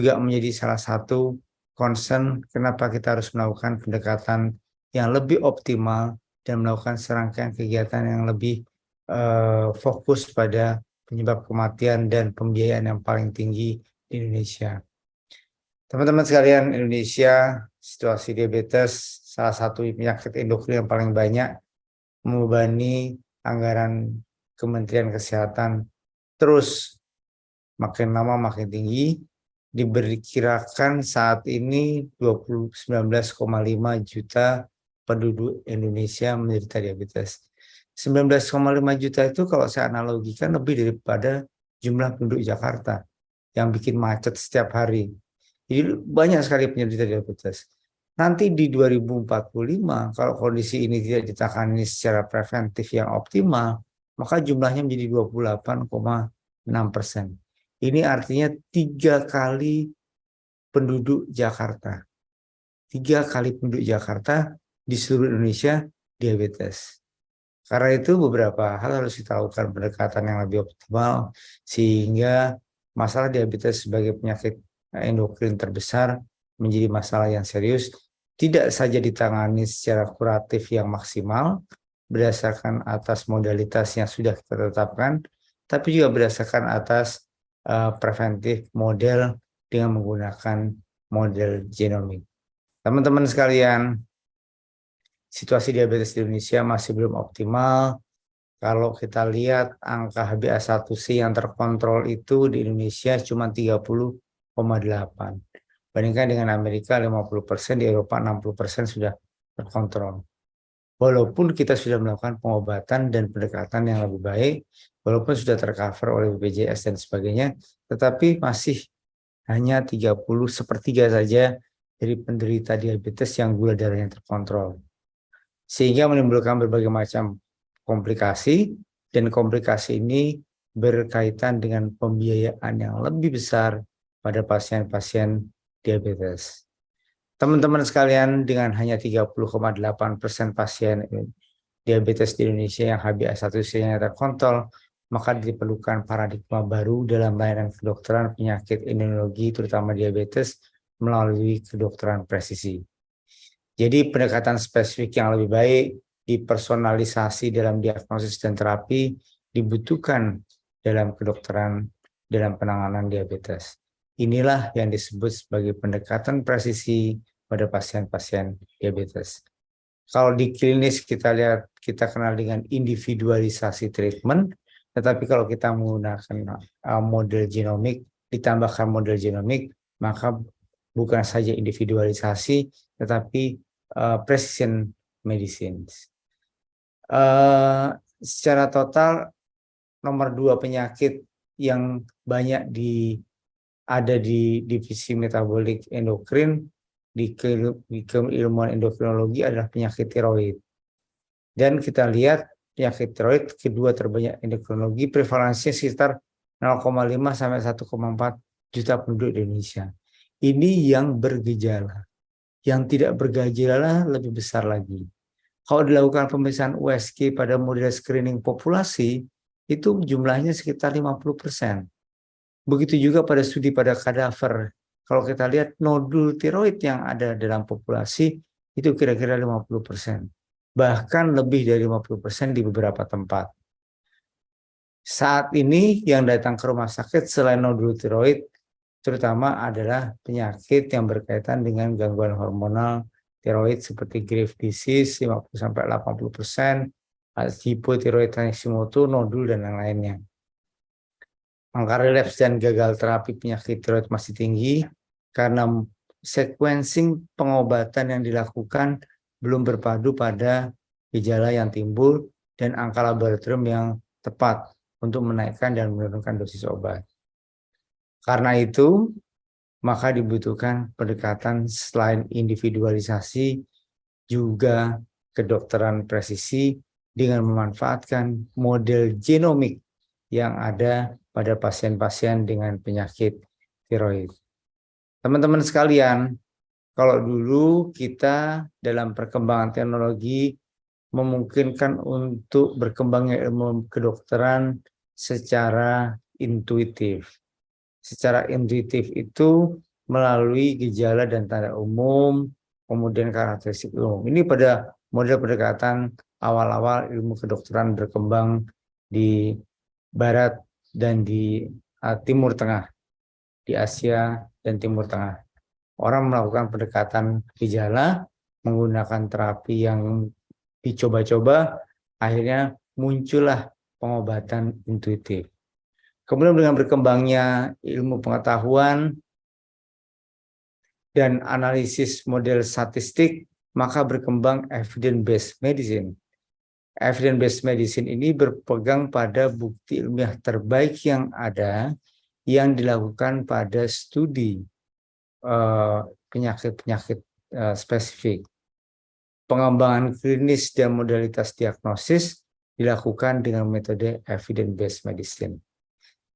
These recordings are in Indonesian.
juga menjadi salah satu concern kenapa kita harus melakukan pendekatan yang lebih optimal dan melakukan serangkaian kegiatan yang lebih fokus pada penyebab kematian dan pembiayaan yang paling tinggi di Indonesia. Teman-teman sekalian, Indonesia situasi diabetes salah satu penyakit endokrin yang paling banyak membebani anggaran Kementerian Kesehatan terus makin lama makin tinggi. Diperkirakan saat ini 19,5 juta penduduk Indonesia menderita diabetes. 19,5 juta itu kalau saya analogikan lebih daripada jumlah penduduk Jakarta yang bikin macet setiap hari. Jadi banyak sekali penderita diabetes. Nanti di 2045 kalau kondisi ini tidak ditangani secara preventif yang optimal, maka jumlahnya menjadi 28,6%. Ini artinya 3 kali penduduk Jakarta. 3 kali penduduk Jakarta di seluruh Indonesia diabetes. Karena itu beberapa hal harus kita lakukan pendekatan yang lebih optimal sehingga masalah diabetes sebagai penyakit endokrin terbesar menjadi masalah yang serius, tidak saja ditangani secara kuratif yang maksimal berdasarkan atas modalitas yang sudah kita tetapkan, tapi juga berdasarkan atas preventif model dengan menggunakan model genomik. Teman-teman sekalian, situasi diabetes di Indonesia masih belum optimal. Kalau kita lihat angka HbA1c yang terkontrol itu di Indonesia cuma 30,8. Bandingkan dengan Amerika 50%, di Eropa 60% sudah terkontrol. Walaupun kita sudah melakukan pengobatan dan pendekatan yang lebih baik, walaupun sudah tercover oleh BPJS dan sebagainya, tetapi masih hanya 30/3 saja dari penderita diabetes yang gula darahnya terkontrol. Sehingga menimbulkan berbagai macam komplikasi, dan komplikasi ini berkaitan dengan pembiayaan yang lebih besar pada pasien-pasien diabetes. Teman-teman sekalian, dengan hanya 30,8% pasien diabetes di Indonesia yang HbA1c-nya terkontrol, maka diperlukan paradigma baru dalam layanan kedokteran penyakit imunologi, terutama diabetes, melalui kedokteran presisi. Jadi pendekatan spesifik yang lebih baik, dipersonalisasi dalam diagnosis dan terapi dibutuhkan dalam kedokteran dalam penanganan diabetes. Inilah yang disebut sebagai pendekatan presisi pada pasien-pasien diabetes. Kalau di klinis kita lihat, kita kenal dengan individualisasi treatment, tetapi kalau kita menggunakan model genomik, ditambahkan model genomik, maka bukan saja individualisasi, tetapi precision medicine. Secara total, nomor 2 penyakit yang banyak ada di divisi metabolik endokrin di keilmuan endokrinologi adalah penyakit tiroid. Dan kita lihat penyakit tiroid kedua terbanyak endokrinologi, prevalensinya sekitar 0,5 sampai 1,4 juta penduduk di Indonesia. Ini yang bergejala. Yang tidak bergejala lebih besar lagi. Kalau dilakukan pemeriksaan USG pada model screening populasi, itu jumlahnya sekitar 50%. Begitu juga pada studi pada kadaver. Kalau kita lihat nodul tiroid yang ada dalam populasi, itu kira-kira 50%. Bahkan lebih dari 50% di beberapa tempat. Saat ini yang datang ke rumah sakit selain nodul tiroid, terutama adalah penyakit yang berkaitan dengan gangguan hormonal tiroid seperti Graves' disease 50-80%, hipotiroid Hashimoto, nodul dan yang lainnya. Angka relapse dan gagal terapi penyakit tiroid masih tinggi karena sequencing pengobatan yang dilakukan belum berpadu pada gejala yang timbul dan angka laboratorium yang tepat untuk menaikkan dan menurunkan dosis obat. Karena itu, maka dibutuhkan pendekatan selain individualisasi, juga kedokteran presisi dengan memanfaatkan model genomik yang ada pada pasien-pasien dengan penyakit tiroid. Teman-teman sekalian, kalau dulu kita dalam perkembangan teknologi memungkinkan untuk berkembangnya ilmu kedokteran secara intuitif. Secara intuitif itu melalui gejala dan tanda umum, kemudian karakteristik umum. Ini pada model pendekatan awal-awal ilmu kedokteran berkembang di Barat dan di Timur Tengah, di Asia dan Timur Tengah. Orang melakukan pendekatan gejala, menggunakan terapi yang dicoba-coba, akhirnya muncullah pengobatan intuitif. Kemudian dengan berkembangnya ilmu pengetahuan dan analisis model statistik, maka berkembang evidence-based medicine. Evidence-based medicine ini berpegang pada bukti ilmiah terbaik yang ada yang dilakukan pada studi penyakit-penyakit spesifik. Pengembangan klinis dan modalitas diagnosis dilakukan dengan metode evidence-based medicine.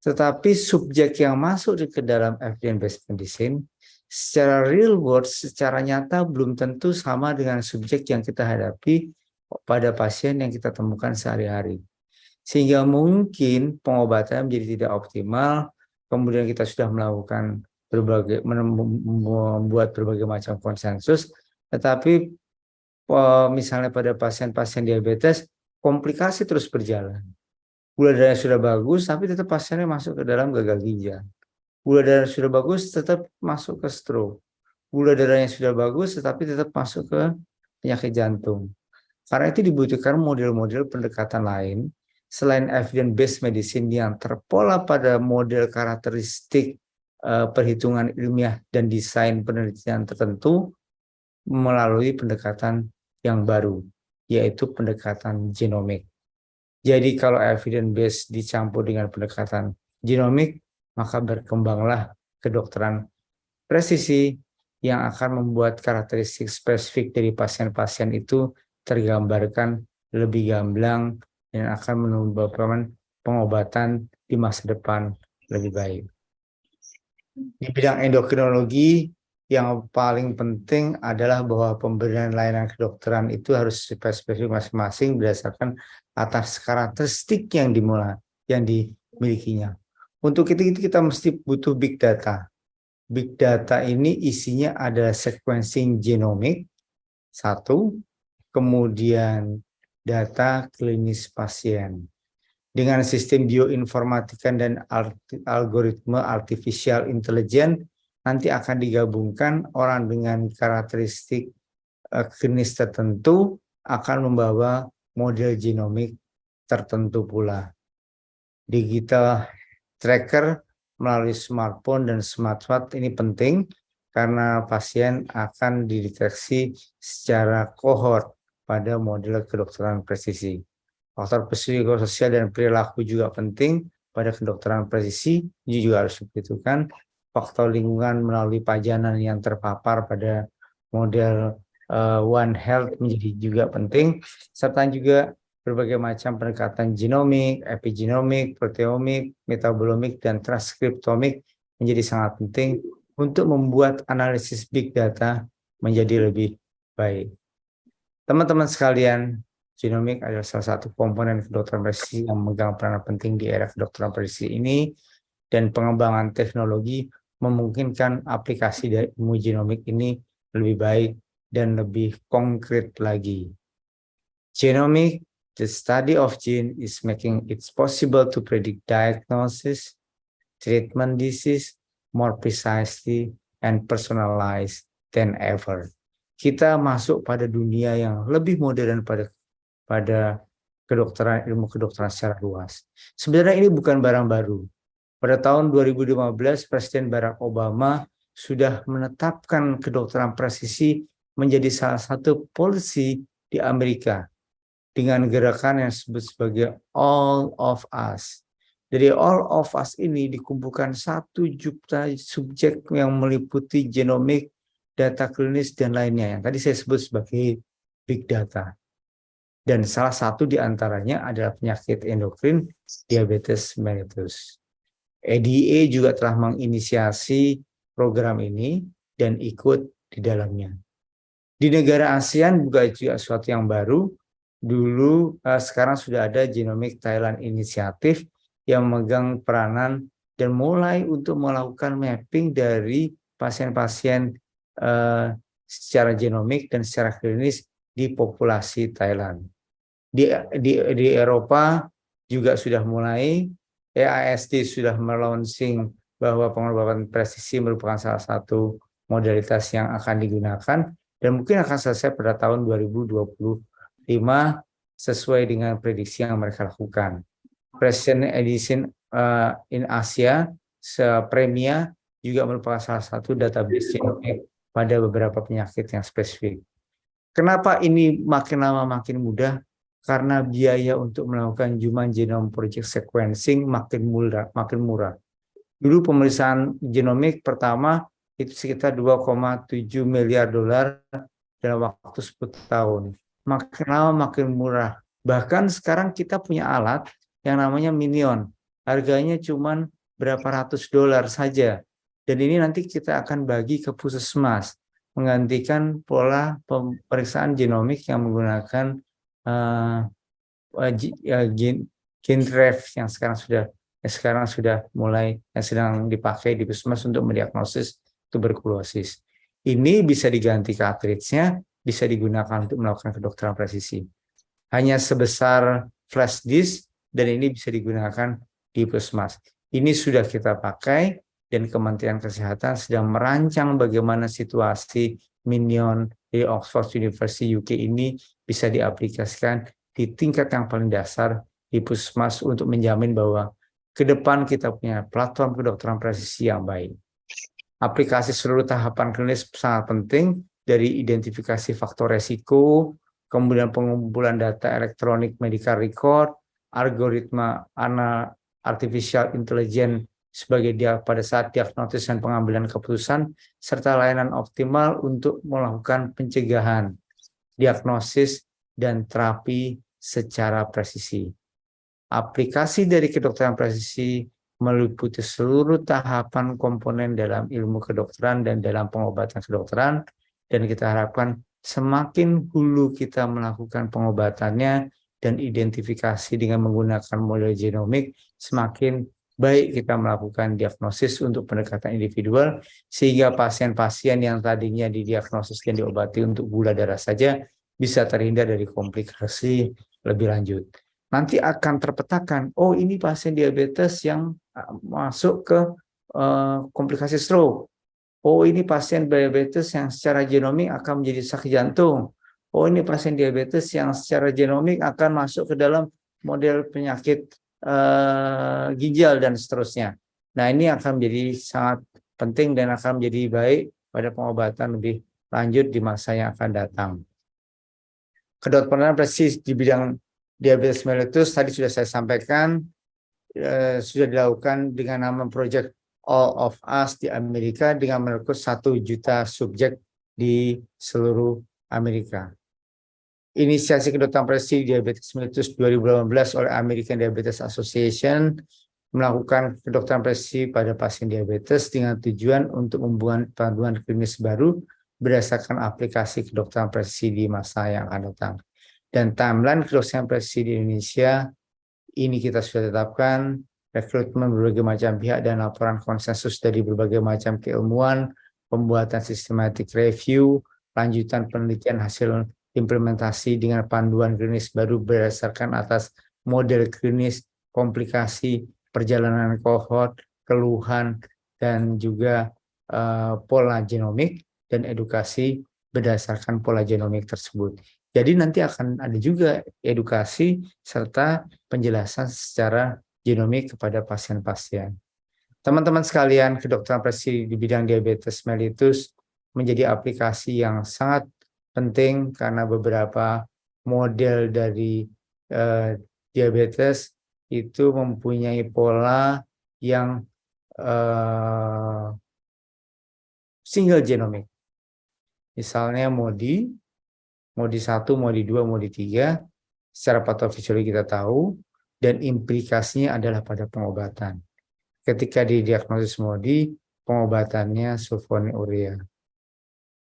Tetapi subjek yang masuk ke dalam evidence-based medicine secara real world, secara nyata belum tentu sama dengan subjek yang kita hadapi pada pasien yang kita temukan sehari-hari. Sehingga mungkin pengobatan menjadi tidak optimal, kemudian kita sudah melakukan membuat berbagai macam konsensus, tetapi misalnya pada pasien-pasien diabetes, komplikasi terus berjalan. Gula darahnya sudah bagus, tapi tetap pasiennya masuk ke dalam gagal ginjal. Gula darah sudah bagus, tetap masuk ke stroke. Gula darahnya sudah bagus, tetapi tetap masuk ke penyakit jantung. Karena itu dibutuhkan model-model pendekatan lain, selain evidence-based medicine yang terpola pada model karakteristik perhitungan ilmiah dan desain penelitian tertentu melalui pendekatan yang baru, yaitu pendekatan genomik. Jadi kalau evidence-based dicampur dengan pendekatan genomik, maka berkembanglah kedokteran presisi yang akan membuat karakteristik spesifik dari pasien-pasien itu tergambarkan lebih gamblang dan akan menyebabkan pengobatan di masa depan lebih baik. Di bidang endokrinologi, yang paling penting adalah bahwa pemberian layanan kedokteran itu harus spesifik masing-masing berdasarkan atas karakteristik yang dimilikinya. Untuk itu kita mesti butuh big data. Big data ini isinya ada sequencing genomik, satu, kemudian data klinis pasien. Dengan sistem bioinformatika dan algoritma artificial intelligence, nanti akan digabungkan orang dengan karakteristik klinis tertentu akan membawa model genomik tertentu pula. Digital tracker melalui smartphone dan smartwatch ini penting karena pasien akan dideteksi secara kohort pada model kedokteran presisi. Faktor psikososial dan perilaku juga penting pada kedokteran presisi, ini juga harus diperhitungkan. Faktor lingkungan melalui pajanan yang terpapar pada model One Health menjadi juga penting, serta juga berbagai macam pendekatan genomik, epigenomik, proteomik, metabolomik, dan transkriptomik menjadi sangat penting untuk membuat analisis big data menjadi lebih baik. Teman-teman sekalian, genomik adalah salah satu komponen kedokteran presisi yang memegang peranan penting di era kedokteran presisi ini, dan pengembangan teknologi memungkinkan aplikasi dari ilmu genomik ini lebih baik dan lebih konkret lagi. Genomic, the study of gene, is making it possible to predict diagnosis, treatment disease more precisely and personalized than ever. Kita masuk pada dunia yang lebih modern pada kedokteran, ilmu kedokteran secara luas. Sebenarnya ini bukan barang baru. Pada tahun 2015, Presiden Barack Obama sudah menetapkan kedokteran presisi menjadi salah satu polisi di Amerika dengan gerakan yang disebut sebagai All of Us. Jadi All of Us ini dikumpulkan 1 juta subjek yang meliputi genomik, data klinis, dan lainnya yang tadi saya sebut sebagai big data. Dan salah satu di antaranya adalah penyakit endokrin diabetes mellitus. EDA juga telah menginisiasi program ini dan ikut di dalamnya. Di negara ASEAN juga sesuatu yang baru. Dulu sekarang sudah ada Genomic Thailand Initiative yang memegang peranan dan mulai untuk melakukan mapping dari pasien-pasien secara genomik dan secara klinis di populasi Thailand. Di Eropa juga sudah mulai, EASD sudah meluncurkan bahwa pengobatan presisi merupakan salah satu modalitas yang akan digunakan dan mungkin akan selesai pada tahun 2025 sesuai dengan prediksi yang mereka lakukan. Precision Medicine in Asia, Premia juga merupakan salah satu database genomik pada beberapa penyakit yang spesifik. Kenapa ini makin lama makin mudah? Karena biaya untuk melakukan Human Genome Project Sequencing makin murah. Dulu pemeriksaan genomik pertama itu sekitar 2,7 miliar dolar dalam waktu 10 tahun. Makin lama makin murah. Bahkan sekarang kita punya alat yang namanya Minion. Harganya cuma berapa ratus dolar saja. Dan ini nanti kita akan bagi ke puskesmas, menggantikan pola pemeriksaan genomik yang menggunakan GenRev yang sekarang sudah mulai yang sedang dipakai di puskesmas untuk mendiagnosis tuberkulosis. Ini bisa diganti cartridge-nya, bisa digunakan untuk melakukan kedokteran presisi. Hanya sebesar flash disk dan ini bisa digunakan di puskesmas. Ini sudah kita pakai dan Kementerian Kesehatan sedang merancang bagaimana situasi Minion di Oxford University UK ini bisa diaplikasikan di tingkat yang paling dasar di puskesmas untuk menjamin bahwa ke depan kita punya platform kedokteran presisi yang baik. Aplikasi seluruh tahapan klinis sangat penting, dari identifikasi faktor resiko, kemudian pengumpulan data elektronik medical record, algoritma artificial intelligence sebagai pada saat diagnosis dan pengambilan keputusan, serta layanan optimal untuk melakukan pencegahan, diagnosis, dan terapi secara presisi. Aplikasi dari kedokteran presisi meliputi seluruh tahapan komponen dalam ilmu kedokteran dan dalam pengobatan kedokteran, dan kita harapkan semakin hulu kita melakukan pengobatannya dan identifikasi dengan menggunakan model genomik, semakin baik kita melakukan diagnosis untuk pendekatan individual, sehingga pasien-pasien yang tadinya didiagnosis dan diobati untuk gula darah saja bisa terhindar dari komplikasi lebih lanjut. Nanti akan terpetakan, oh ini pasien diabetes yang masuk ke komplikasi stroke. Oh ini pasien diabetes yang secara genomik akan menjadi sakit jantung. Oh ini pasien diabetes yang secara genomik akan masuk ke dalam model penyakit ginjal dan seterusnya. Nah ini akan menjadi sangat penting dan akan menjadi baik pada pengobatan lebih lanjut di masa yang akan datang. Kedokteran presisi di bidang diabetes mellitus tadi sudah saya sampaikan, sudah dilakukan dengan nama Project All of Us di Amerika dengan merekrut 1 juta subjek di seluruh Amerika. Inisiasi kedokteran presisi diabetes mellitus 2018 oleh American Diabetes Association melakukan kedokteran presisi pada pasien diabetes dengan tujuan untuk membuat panduan klinis baru berdasarkan aplikasi kedokteran presisi di masa yang akan datang. Dan timeline kedokteran presisi di Indonesia ini kita sudah tetapkan, rekrutmen berbagai macam pihak dan laporan konsensus dari berbagai macam keilmuan, pembuatan systematic review, lanjutan penelitian hasil implementasi dengan panduan klinis baru berdasarkan atas model klinis, komplikasi, perjalanan kohort, keluhan, dan juga pola genomik dan edukasi berdasarkan pola genomik tersebut. Jadi nanti akan ada juga edukasi serta penjelasan secara genomik kepada pasien-pasien. Teman-teman sekalian, kedokteran presisi di bidang diabetes mellitus menjadi aplikasi yang sangat penting karena beberapa model dari diabetes itu mempunyai pola yang single genomic. Misalnya MODY 1, MODY 2, MODY 3, secara patofisiologi kita tahu, dan implikasinya adalah pada pengobatan. Ketika didiagnosis MODY, pengobatannya sulfonylurea.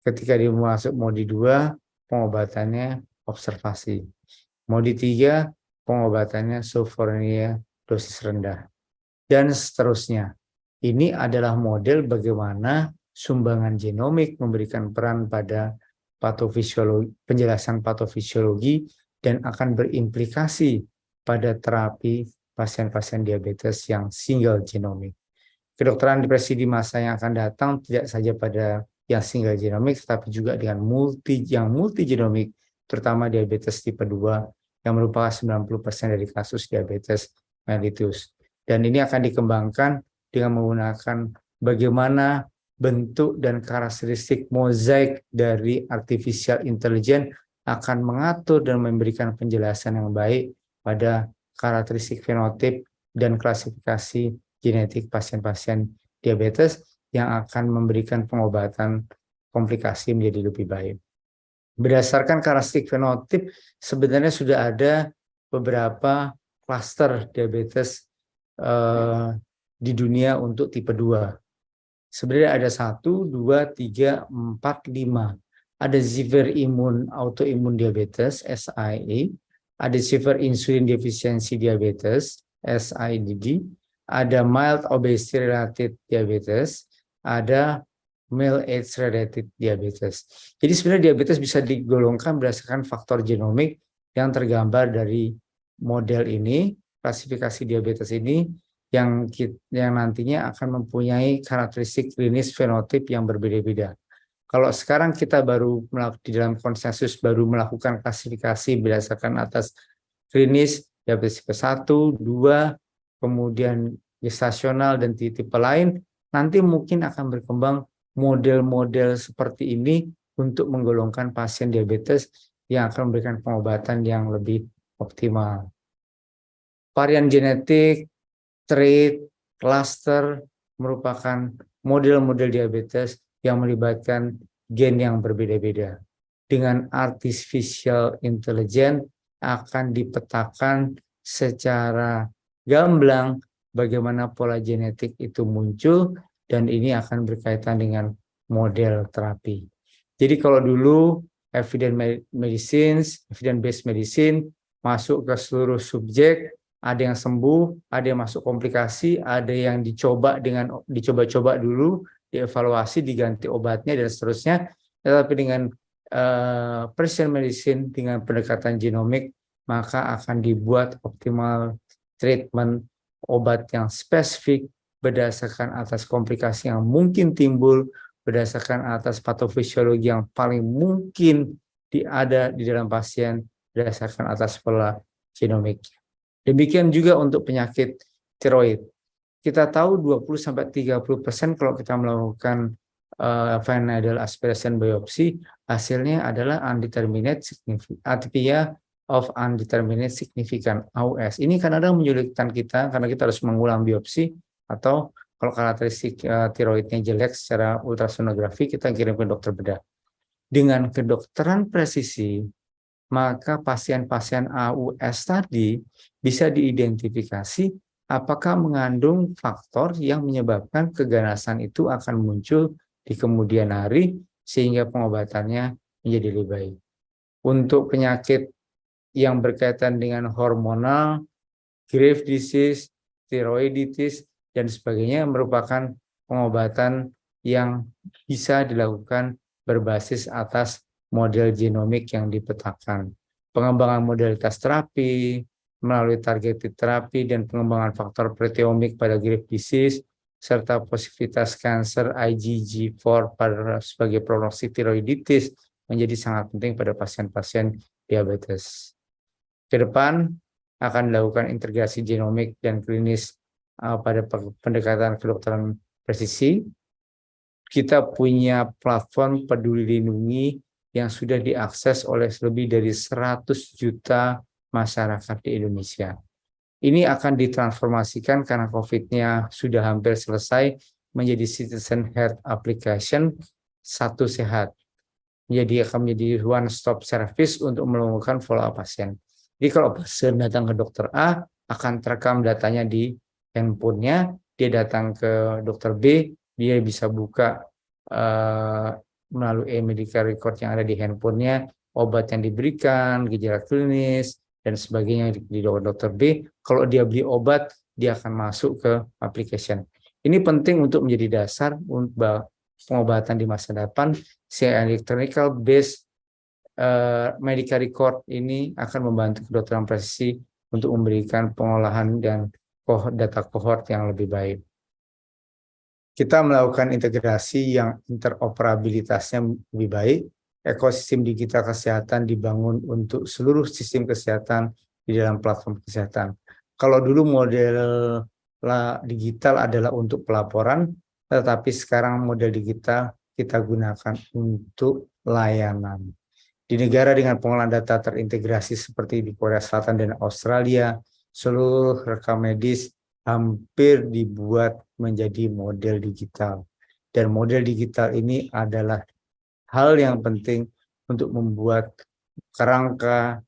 Ketika dia masuk MODY 2, pengobatannya observasi. MODY 3, pengobatannya sulfonylurea dosis rendah. Dan seterusnya. Ini adalah model bagaimana sumbangan genomik, memberikan peran pada penjelasan patofisiologi, dan akan berimplikasi pada terapi pasien-pasien diabetes yang single genomic. Kedokteran depresi di masa yang akan datang tidak saja pada yang single genomic, tetapi juga dengan multi genomic, terutama diabetes tipe 2 yang merupakan 90% dari kasus diabetes mellitus. Dan ini akan dikembangkan dengan menggunakan bagaimana bentuk dan karakteristik mozaik dari artificial intelligence akan mengatur dan memberikan penjelasan yang baik pada karakteristik fenotip dan klasifikasi genetik pasien-pasien diabetes yang akan memberikan pengobatan komplikasi menjadi lebih baik. Berdasarkan karakteristik fenotip, sebenarnya sudah ada beberapa klaster diabetes di dunia untuk tipe 2. Sebenarnya ada 1, 2, 3, 4, 5. Ada severe immune autoimmune diabetes, SIA. Ada severe insulin deficiency diabetes, SIDD. Ada mild obesity related diabetes. Ada mild age related diabetes. Jadi sebenarnya diabetes bisa digolongkan berdasarkan faktor genomik yang tergambar dari model ini, klasifikasi diabetes ini, yang nantinya akan mempunyai karakteristik klinis fenotip yang berbeda-beda. Kalau sekarang kita baru di dalam konsensus baru melakukan klasifikasi berdasarkan atas klinis diabetes tipe 1, 2, kemudian gestasional dan tipe lain, nanti mungkin akan berkembang model-model seperti ini untuk menggolongkan pasien diabetes yang akan memberikan pengobatan yang lebih optimal. Varian genetik, trait, cluster merupakan model-model diabetes yang melibatkan gen yang berbeda-beda. Dengan artificial intelligence akan dipetakan secara gamblang bagaimana pola genetik itu muncul, dan ini akan berkaitan dengan model terapi. Jadi kalau dulu evidence-based medicine masuk ke seluruh subjek, ada yang sembuh, ada yang masuk komplikasi, ada yang dicoba-coba dulu, dievaluasi, diganti obatnya dan seterusnya. Tetapi dengan precision medicine dengan pendekatan genomik, maka akan dibuat optimal treatment obat yang spesifik berdasarkan atas komplikasi yang mungkin timbul, berdasarkan atas patofisiologi yang paling mungkin ada di dalam pasien, berdasarkan atas pola genomik. Demikian juga untuk penyakit tiroid. Kita tahu 20-30% kalau kita melakukan needle aspiration biopsi, hasilnya adalah undeterminate atypia of undeterminate significant AUS. Ini kadang-kadang menyulitkan kita karena kita harus mengulang biopsi, atau kalau karakteristik tiroidnya jelek secara ultrasonografi, kita kirim ke dokter bedah. Dengan kedokteran presisi, maka pasien-pasien AUS tadi bisa diidentifikasi apakah mengandung faktor yang menyebabkan keganasan itu akan muncul di kemudian hari sehingga pengobatannya menjadi lebih baik. Untuk penyakit yang berkaitan dengan hormonal, Graves' disease, tiroiditis, dan sebagainya merupakan pengobatan yang bisa dilakukan berbasis atas model genomik yang dipetakan. Pengembangan modalitas terapi melalui targeted terapi dan pengembangan faktor proteomik pada Graves' disease serta positivitas kanker IgG4 sebagai prognostik tiroiditis menjadi sangat penting pada pasien-pasien diabetes. Ke depan akan dilakukan integrasi genomik dan klinis pada pendekatan kedokteran presisi. Kita punya platform Peduli Lindungi yang sudah diakses oleh lebih dari 100 juta masyarakat di Indonesia. Ini akan ditransformasikan karena COVID-nya sudah hampir selesai menjadi Citizen Health Application, Satu Sehat. Jadi akan menjadi one stop service untuk melakukan follow up pasien. Jadi kalau pasien datang ke dokter A, akan terekam datanya di handphonenya, dia datang ke dokter B, dia bisa buka melalui medical record yang ada di handphonenya, obat yang diberikan, gejala klinis, dan sebagainya di dokter B. Kalau dia beli obat, dia akan masuk ke application. Ini penting untuk menjadi dasar pengobatan di masa depan, si electronical based medical record ini akan membantu kedokteran presisi untuk memberikan pengolahan dan data cohort yang lebih baik. Kita melakukan integrasi yang interoperabilitasnya lebih baik. Ekosistem digital kesehatan dibangun untuk seluruh sistem kesehatan di dalam platform kesehatan. Kalau dulu model digital adalah untuk pelaporan, tetapi sekarang model digital kita gunakan untuk layanan. Di negara dengan pengolahan data terintegrasi seperti di Korea Selatan dan Australia, seluruh rekam medis hampir dibuat menjadi model digital. Dan model digital ini adalah hal yang penting untuk membuat kerangka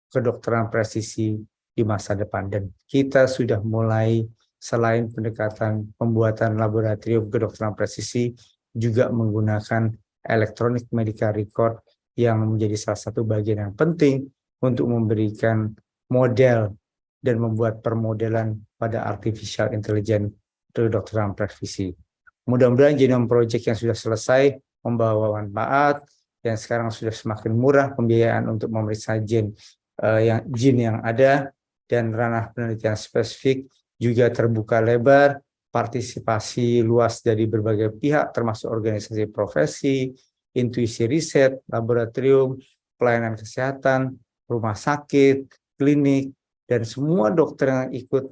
kedokteran presisi di masa depan. Dan kita sudah mulai, selain pendekatan pembuatan laboratorium kedokteran presisi, juga menggunakan electronic medical record yang menjadi salah satu bagian yang penting untuk memberikan model dan membuat permodelan pada artificial intelligence kedokteran presisi. Mudah-mudahan Genome Project yang sudah selesai membawa manfaat dan sekarang sudah semakin murah pembiayaan untuk memeriksa gene yang ada, dan ranah penelitian spesifik juga terbuka lebar, partisipasi luas dari berbagai pihak termasuk organisasi profesi, intuisi riset, laboratorium, pelayanan kesehatan, rumah sakit, klinik, dan semua dokter yang ikut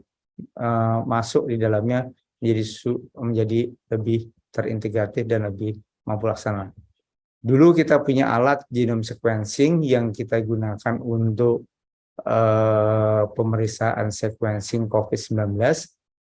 masuk di dalamnya menjadi lebih terintegratif dan lebih mampu laksana. Dulu kita punya alat genome sequencing yang kita gunakan untuk pemeriksaan sequencing COVID-19,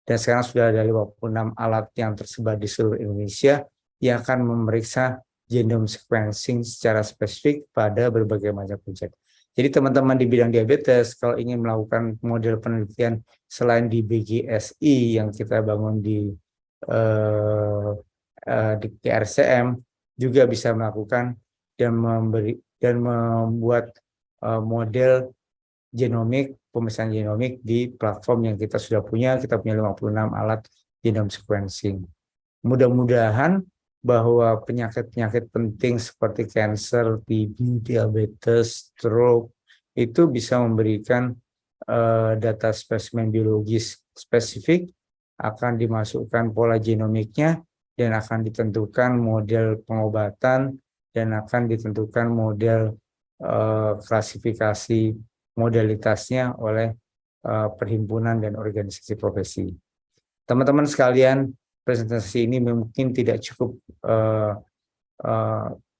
dan sekarang sudah ada 56 alat yang tersebar di seluruh Indonesia yang akan memeriksa genome sequencing secara spesifik pada berbagai macam penyakit. Jadi teman-teman di bidang diabetes kalau ingin melakukan model penelitian selain di BGSI yang kita bangun di KRCM, juga bisa melakukan dan membuat model genomik, pemeriksaan genomik di platform yang kita sudah punya. Kita punya 56 alat genome sequencing. Mudah-mudahan bahwa penyakit-penyakit penting seperti kanker, TB, diabetes, stroke itu bisa memberikan data spesimen biologis spesifik, akan dimasukkan pola genomiknya dan akan ditentukan model pengobatan dan akan ditentukan model klasifikasi modalitasnya oleh perhimpunan dan organisasi profesi. Teman-teman sekalian, presentasi ini mungkin tidak cukup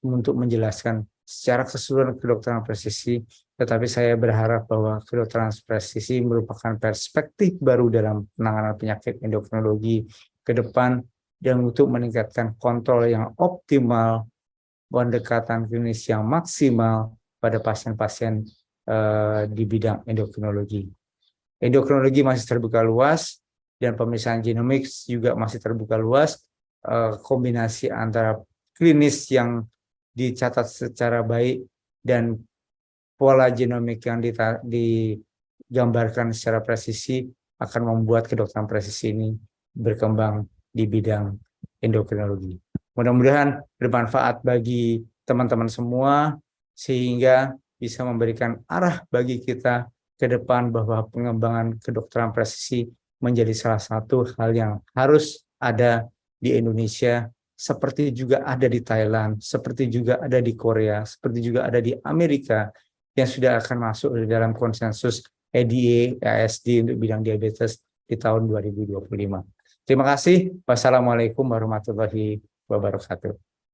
untuk menjelaskan secara keseluruhan kedokteran presisi, tetapi saya berharap bahwa kedokteran presisi merupakan perspektif baru dalam penanganan penyakit endokrinologi ke depan, dan untuk meningkatkan kontrol yang optimal, pendekatan klinis yang maksimal pada pasien-pasien di bidang endokrinologi. Endokrinologi masih terbuka luas, dan pemeriksaan genomik juga masih terbuka luas. Kombinasi antara klinis yang dicatat secara baik dan pola genomik yang digambarkan secara presisi akan membuat kedokteran presisi ini berkembang di bidang endokrinologi. Mudah-mudahan bermanfaat bagi teman-teman semua, sehingga bisa memberikan arah bagi kita ke depan bahwa pengembangan kedokteran presisi menjadi salah satu hal yang harus ada di Indonesia, seperti juga ada di Thailand, seperti juga ada di Korea, seperti juga ada di Amerika, yang sudah akan masuk di dalam konsensus EDA, ASD untuk bidang diabetes di tahun 2025. Terima kasih. Wassalamualaikum warahmatullahi wabarakatuh.